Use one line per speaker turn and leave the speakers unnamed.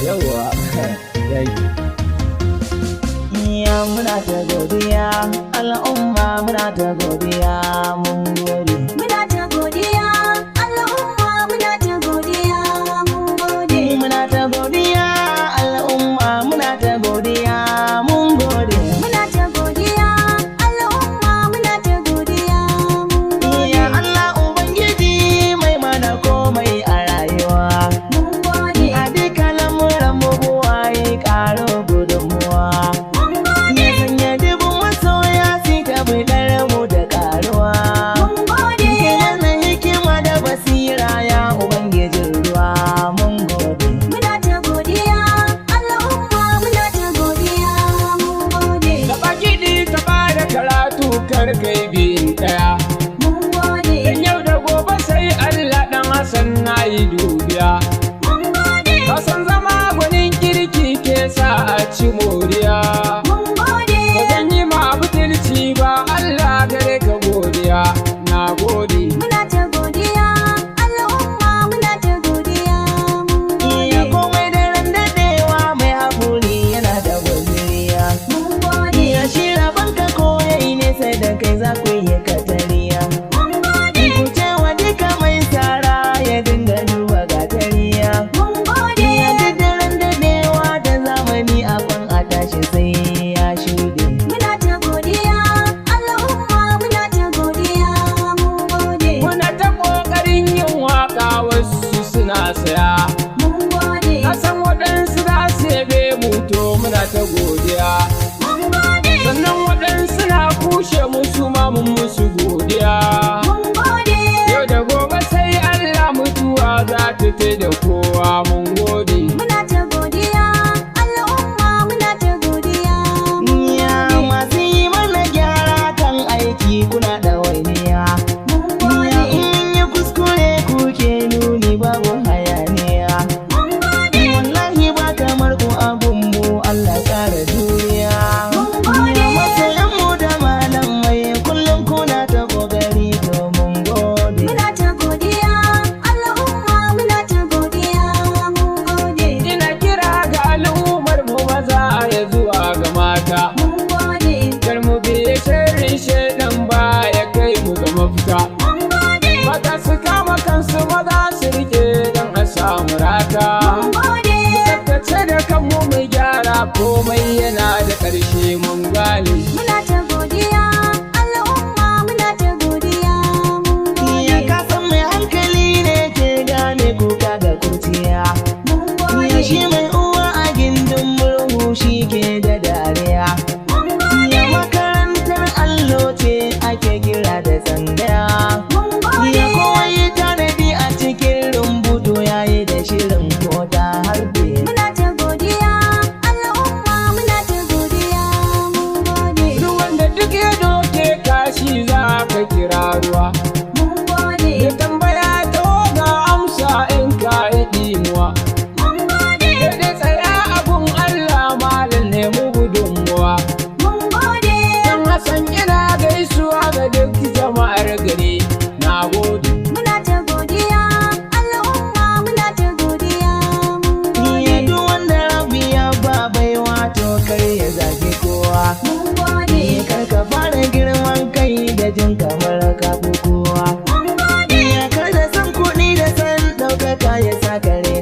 yawa yayi
iya muna ta godiya al'umma muna ta godiya mun gode
Muna ta godiya al'umma muna ta godiya mun gode.
muna ta godiya al'umma muna ta godiya mun gode
Muna ta godiya al'umma muna ta godiya mun gode.
iya Allah ubangiji mai mana komai a rayuwa
Mun gode.
a duka lamuran mu buwaye karo gudunmuwa
Mun gode.
ya sanya dubin masoya su ta bidar mu da karuwa
Mun gode.
ke mana hikima da basira ya ubangijin ruwa mun gode
Muna ta godiya al'umma muna ta godiya mun gode.
taɓa kiɗi taɓa da karatu kar kai biyun ɗaya
Mun gode.
dan yau da gobe sai Allah ɗan Hassan na yi dubiya
Mun gode.
Hassan zama gwanin kirki ke sa a ci moriya
Mun gode.
ba zan yi ma butulci ba Allah gare ka godiya na gode
Muna ta godiya al'umma muna ta godiya mun
iya
gode.
komai da ran daɗewa mai haƙuri yana da guzuriya
Mun gode.
iya shi rabanka ko yayi nesa da kai za ku yi katariya
Mun gode.
ku ce wa duka mai tsara ya dinga duba gatariya
Mun gode.
iya duk da ran daɗewa da zamani a kwan a tashi sai ya shuɗe
Muna ta godiya al'umma muna ta godiya mun gode.
muna ta ƙoƙarin yin waƙa wasu suna saya
Mun gode.
kasan waɗansu za su yabe mu to muna ta godiya
Mun gode.
sannan waɗansu na kushe musu ma mun musu godiya
Mun gode.
yau da gobe sai Allah mutuwa za ta da kowa mun gode
Muna ta godiya al'umma muna ta godiya mun
iya
gode.
masu yi mana gyara kan aiki kuna ɗawainiya
Mun
iya
gode.
in yi kuskure kuke nuni babu hayaniya
Mun gode.
wallahi ba kamar ku abun mu Allah ƙara juriya
Mun gode.
masoyan mu da malamai kullum kuna ta kokari to mun gode
Muna ta godiya al'umma muna ta godiya mun gode.
ina kira ga al'ummar mu maza ya zuwa ga mata
Mun gode.
kar mu biye sharrin shaidan ba ya kai mu ga mafita
Mun gode.
mata su kama kansu maza su rike don a samu rata
Mun gode.
tsaftace da kanmu mu gyara komai yana da ƙarshe mun gane
Muna ta godiya al'umma muna ta godiya mun
iya
gode.
ka san mai hankali ne ke gane kuka ga kurciya
Mun
iya shi
gode.
mai uwa a gindin murhu shi ke da dariya
Mun
iya
gode.
makarantar allo ce ake kira da tsangaya
Mun
iya
gode.
kowa yi tanadi a cikin rumbutu yayi da shirin kota harbe
Muna ta godiya al'umma muna ta godiya mun gode.
duk wanda duk ya doke kashi za ka kira ruwa
Mun gode.
ya tambaya ta ga amsa in ka yi ɗimuwa
Mun gode.
da tsaya abun Allah malam ne mu gudunmuwa
Mun gode.
dan Hassan ina gaisuwa ga duk jama'ar gari na gode
Muna ta godiya al'umma muna ta godiya mun
iya
gode.
duk wanda rabi ya ba baiwa to kar ya zagi kowa
Mun gode.
kar ka fara girman kai da jin kamar ka fi kowa
Mun gode.
iya kar da san kuɗi da san ɗaukaka ya sa kare